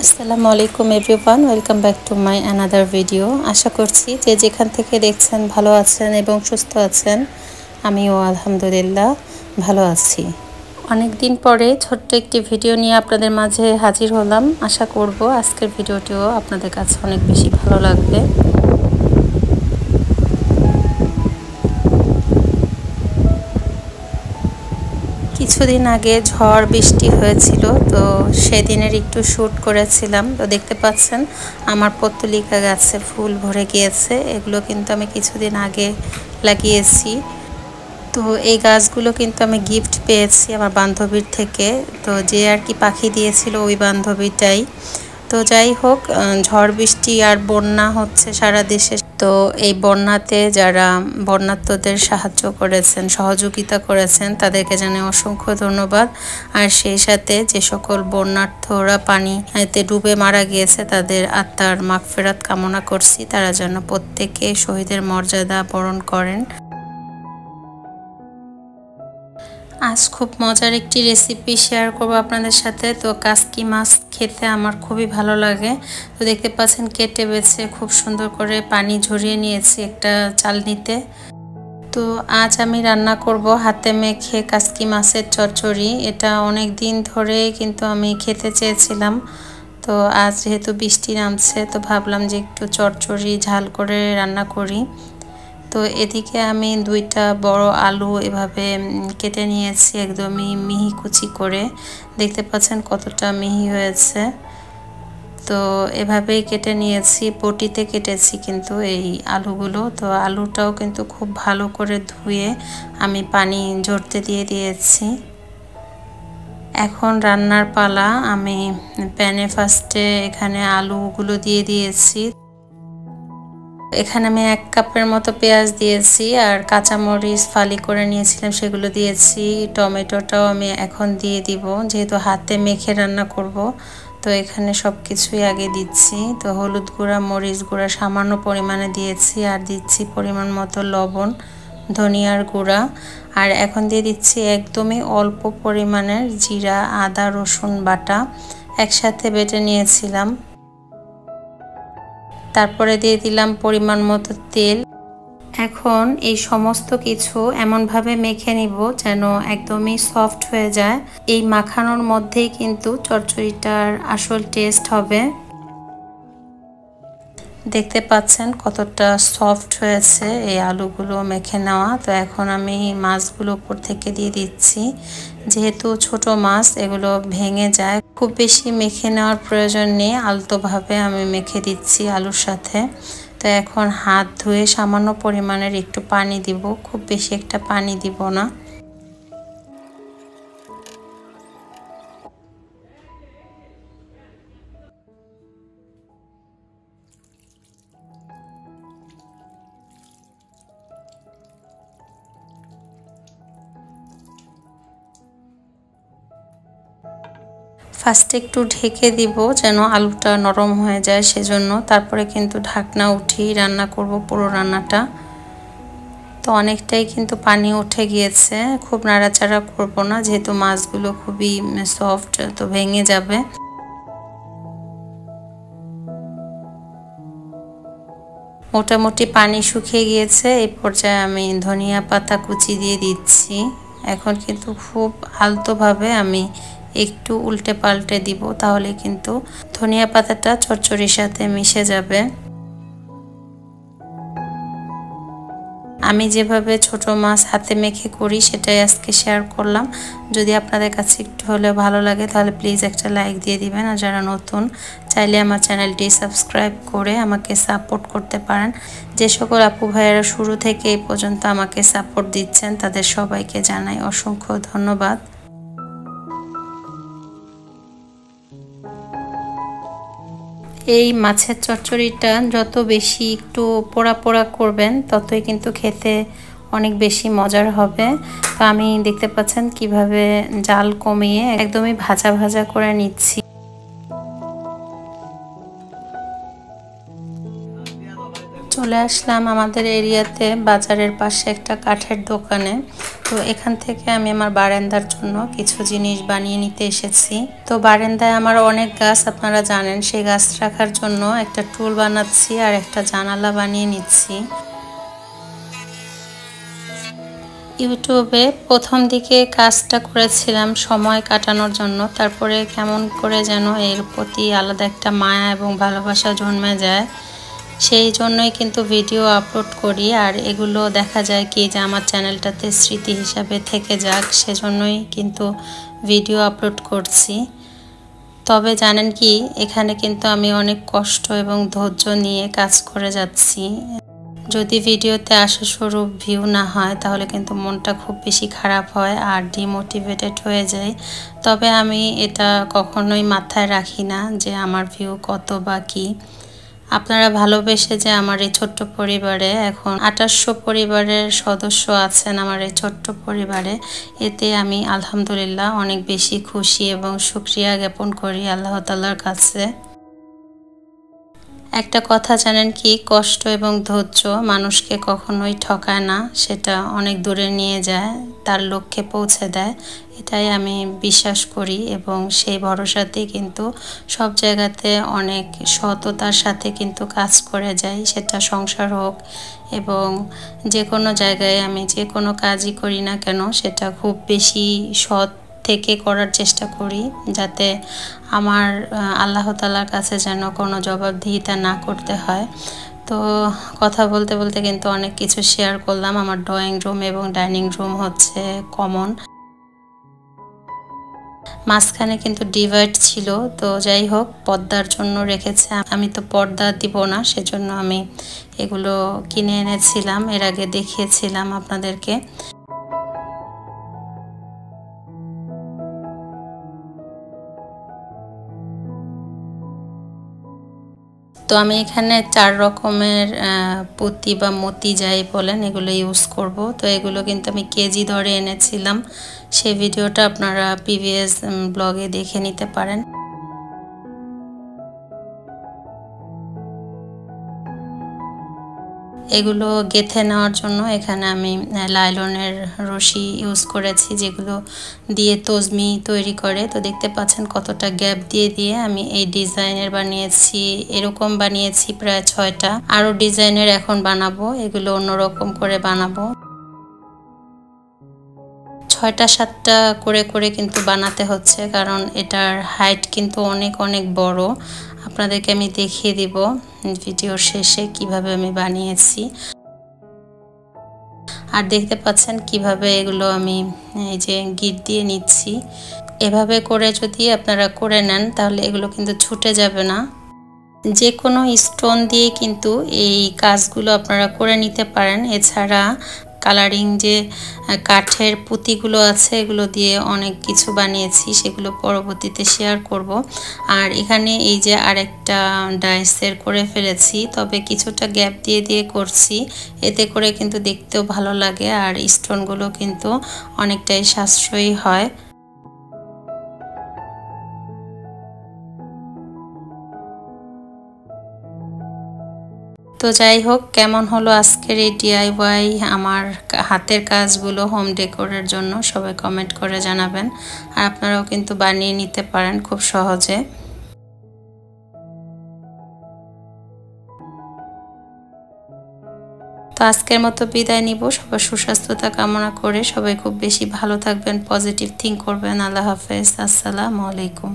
আসসালামু আলাইকুম everyone, welcome back to my another video. আশা করছি যে যেখান থেকে দেখছেন ভালো আছেন এবং সুস্থ আছেন। আমিও আলহামদুলিল্লাহ ভালো আছি। অনেক দিন পরে ছোট্ট একটি ভিডিও নিয়ে আপনাদের মাঝে হাজির হলাম। আশা করব আজকের ভিডিওটিও আপনাদের কাছে অনেক বেশি ভালো লাগবে। কিছুদিন আগে ঝড় বৃষ্টি হয়েছিল, তো সেদিনের একটু শ্যুট করেছিলাম। তো দেখতে পাচ্ছেন আমার পত্তলিকা গাছে ফুল ভরে গিয়েছে। এগুলো কিন্তু আমি কিছুদিন আগে লাগিয়েছি। তো এই গাছগুলো কিন্তু আমি গিফট পেয়েছি আমার বান্ধবীর থেকে। তো যে আর কি পাখি দিয়েছিল ওই বান্ধবীটাই। তো যাই হোক, ঝড় বৃষ্টি আর বন্যা হচ্ছে সারা দেশে। তো এই বন্যাতে যারা বন্যার্তদের সাহায্য করেছেন, সহযোগিতা করেছেন, তাদেরকে জানাই অসংখ্য ধন্যবাদ। আর সেই সাথে যে সকল বন্যার্থরা পানিতে ডুবে মারা গিয়েছে তাদের আত্মার মাগফিরাত কামনা করছি। তারা যেন প্রত্যেকে শহীদের মর্যাদা বরণ করেন। আজ খুব মজার একটি রেসিপি শেয়ার করব আপনাদের সাথে। তো কাসকি মাছ খেতে আমার খুবই ভালো লাগে। তো দেখতে পাচ্ছেন কেটে বেছে খুব সুন্দর করে পানি ঝরিয়ে নিয়েছি একটা চালনিতে। তো আজ আমি রান্না করব হাতে মেখে কাসকি মাছের চচ্চড়ি। এটা অনেক দিন ধরে কিন্তু আমি খেতে চেয়েছিলাম। তো আজ যেহেতু বৃষ্টি নামছে, তো ভাবলাম যে একটু চচ্চড়ি ঝাল করে রান্না করি। তো এদিকে আমি দুইটা বড় আলু এভাবে কেটে নিয়েছি, একদমই মিহি কুচি করে। দেখতে পাচ্ছেন কতটা মিহি হয়েছে। তো এভাবেই কেটে নিয়েছি, বটিতে কেটেছি কিন্তু এই আলুগুলো। তো আলুটাও কিন্তু খুব ভালো করে ধুয়ে আমি পানি ঝরতে দিয়ে দিয়েছি। এখন রান্নার পালা। আমি প্যানে ফার্স্টে এখানে আলুগুলো দিয়ে দিয়েছি। এখানে আমি 1 কাপের মতো পেঁয়াজ দিয়েছি, আর কাঁচামরিচ ফালি করে নিয়েছিলাম সেগুলো দিয়েছি। টমেটোটাও আমি এখন দিয়ে দিব, যেহেতু হাতে মেখে রান্না করব। তো এখানে সব কিছুই আগে দিচ্ছি। তো হলুদ গুঁড়া, মরিচ গুঁড়া সামান্য পরিমাণে দিয়েছি, আর দিচ্ছি পরিমাণ মতো লবণ, ধনিয়ার গুঁড়া। আর এখন দিয়ে দিচ্ছি একদমই অল্প পরিমাণের জিরা, আদা, রসুন বাটা একসাথে বেটে নিয়েছিলাম। তারপরে দিয়ে দিলাম পরিমাণ মতো তেল। এখন এই সমস্ত কিছু এমনভাবে মেখে নিব যেন একদমই সফট হয়ে যায়। এই মাখানোর মধ্যেই কিন্তু চচ্চড়িটার আসল টেস্ট হবে। দেখতে পাচ্ছেন কতটা সফট হয়েছে এই আলুগুলো মেখে নেওয়া। তো এখন আমি মাছগুলো উপর থেকে দিয়ে দিচ্ছি। যেহেতু ছোট মাছ, এগুলো ভেঙে যায়। খুব বেশি মেখে নেওয়ার প্রয়োজন নেই, আলতোভাবে আমি মেখে দিচ্ছি আলুর সাথে। তো এখন হাত ধুয়ে সামান্য পরিমাণের একটু পানি দিব, খুব বেশি একটা পানি দিব না। ফার্স্টে একটু ঢেকে দিব যেন আলুটা নরম হয়ে যায়, সেজন্য। তারপরে কিন্তু ঢাকনা উঠিয়ে রান্না করব পুরো রান্নাটা। তো অনেকটাই কিন্তু পানি উঠে গিয়েছে, খুব নাড়াচাড়া করব না, যেহেতু মাছগুলো খুবই সফট, তো ভেঙে যাবে। মোটামুটি পানি শুকিয়ে গিয়েছে। এই পর্যায়ে আমি ধনিয়া পাতা কুচি দিয়ে দিচ্ছি। এখন কিন্তু খুব আলতোভাবে আমি একটু উল্টে পাল্টে দিব, তাহলে কিন্তু ধনিয়া পাতাটা চচ্চড়ির সাথে মিশে যাবে। আমি যেভাবে ছোট মাছ হাতে মেখে করি সেটাই আজকে শেয়ার করলাম। যদি আপনাদের কাছে একটু হলেও ভালো লাগে তাহলে প্লিজ একটা লাইক দিয়ে দিবেন। আর যারা নতুন, চাইলে আমার চ্যানেলটি সাবস্ক্রাইব করে আমাকে সাপোর্ট করতে পারেন। যে সকল আপু ভাইয়েরা শুরু থেকে এই পর্যন্ত আমাকে সাপোর্ট দিচ্ছেন তাদের সবাইকে জানাই অসংখ্য ধন্যবাদ। এই মাছের চচ্চড়িটা যত বেশি একটু পোড়া পোড়া করবেন ততই কিন্তু খেতে অনেক বেশি মজার হবে। তো আমি দেখতে পাচ্ছেন কিভাবে জাল কমিয়ে একদমই ভাজা ভাজা করে নিচ্ছি। চলে আসলাম আমাদের এরিয়াতে বাজারের পাশে একটা কাঠের দোকানে। তো এখান থেকে আমি আমার বারান্দার জন্য কিছু জিনিস বানিয়ে নিতে এসেছি। তো বারান্দায় আমার অনেক গাছ, আপনারা জানেন, সেই গাছ রাখার জন্য একটা টুল বানাচ্ছি আর একটা জানালা বানিয়ে নিচ্ছি। ইউটিউবে প্রথম দিকে কাজটা করেছিলাম সময় কাটানোর জন্য, তারপরে কেমন করে যেন এর প্রতি আলাদা একটা মায়া এবং ভালোবাসা জন্মে যায়। সেই জন্যই কিন্তু ভিডিও আপলোড করি, আর এগুলো দেখা যায় কি যে আমার চ্যানেলটাতে স্মৃতি হিসাবে থেকে যাক, সেজন্যই কিন্তু ভিডিও আপলোড করছি। তবে জানেন কি, এখানে কিন্তু আমি অনেক কষ্ট এবং ধৈর্য নিয়ে কাজ করে যাচ্ছি। যদি ভিডিওতে আশাস্বরূপ ভিউ না হয় তাহলে কিন্তু মনটা খুব বেশি খারাপ হয় আর ডিমোটিভেটেড হয়ে যায়। তবে আমি এটা কখনোই মাথায় রাখি না যে আমার ভিউ কত বা কী। আপনারা ভালোবেসে যে আমার এই ছোট্ট পরিবারে এখন 2800 পরিবারের সদস্য আছেন আমার এই ছোট্ট পরিবারে, এতে আমি আলহামদুলিল্লাহ অনেক বেশি খুশি এবং শুকরিয়া জ্ঞাপন করি আল্লাহ তাআলার কাছে। একটা কথা জানেন কি, কষ্ট এবং ধৈর্য মানুষকে কখনোই ঠকায় না, সেটা অনেক দূরে নিয়ে যায়, তার লক্ষ্যে পৌঁছে দেয়। এটাই আমি বিশ্বাস করি এবং সেই ভরসাতেই কিন্তু সব জায়গাতে অনেক সততার সাথে কিন্তু কাজ করে যাই, সেটা সংসার হোক এবং যে কোনো জায়গায় আমি যে কোনো কাজই করি না কেন সেটা খুব বেশি সৎ থেকে করার চেষ্টা করি, যাতে আমার আল্লাহ তাআলার কাছে যেন কোনো জবাবদিহিতা না করতে হয়। তো কথা বলতে বলতে কিন্তু অনেক কিছু শেয়ার করলাম। আমার ড্রয়িং রুম এবং ডাইনিং রুম হচ্ছে কমন, মাঝখানে কিন্তু ডিভাইড ছিল। তো যাই হোক, পর্দার জন্য রেখেছে, আমি তো পর্দা দিব না, সেজন্য আমি এগুলো কিনে এনেছিলাম, এর আগে দেখিয়েছিলাম আপনাদেরকে। তো আমি এখানে 4 রকমের পুঁতি বা মতি যাই বলেন এগুলো ইউজ করব। তো এগুলো কিন্তু আমি কেজি ধরে এনেছিলাম, সেই ভিডিওটা আপনারা প্রিভিয়াস ব্লগে দেখে নিতে পারেন। এগুলো গেঁথে নেওয়ার জন্য এখানে আমি লাইলনের রশি ইউজ করেছি, যেগুলো দিয়ে তজমি তৈরি করে। তো দেখতে পাচ্ছেন কতটা গ্যাপ দিয়ে দিয়ে আমি এই ডিজাইনের বানিয়েছি, এরকম বানিয়েছি প্রায় 6টা। আরও ডিজাইনের এখন বানাবো, এগুলো অন্যরকম করে বানাবো। 6টা 7টা করে করে কিন্তু বানাতে হচ্ছে, কারণ এটার হাইট কিন্তু অনেক অনেক বড়। আপনাদেরকে আমি দেখিয়ে দিব ভিডিওর শেষে কিভাবে আমি বানিয়েছি। আর দেখতে পাচ্ছেন কিভাবে এগুলো আমি এই যে গিট দিয়ে নিচ্ছি। এভাবে করে যদি আপনারা করে নেন তাহলে এগুলো কিন্তু ছুটে যাবে না। যে কোনো স্টোন দিয়ে কিন্তু এই কাজগুলো আপনারা করে নিতে পারেন। এছাড়া কালারিং যে কাঠের পুঁতিগুলো আছে এগুলো দিয়ে অনেক কিছু বানিয়েছি, সেগুলো পরবর্তীতে শেয়ার করব। আর এখানে এই যে আরেকটা ডাইসের করে ফেলেছি, তবে কিছুটা গ্যাপ দিয়ে দিয়ে করছি, এতে করে কিন্তু দেখতেও ভালো লাগে আর স্টোনগুলো কিন্তু অনেকটাই সাশ্রয়ী হয়। তো যাই হোক, কেমন হলো আজকের এই ডিআইওয়াই আমার হাতের কাজগুলো হোম ডেকোরের জন্য সবাই কমেন্ট করে জানাবেন। আর আপনারাও কিন্তু বানিয়ে নিতে পারেন খুব সহজে। তো আজকের মতো বিদায় নিব, সবার সুস্বাস্থ্যতা কামনা করে। সবাই খুব বেশি ভালো থাকবেন, পজিটিভ থিঙ্ক করবেন। আল্লাহ হাফেজ, আসসালামু আলাইকুম।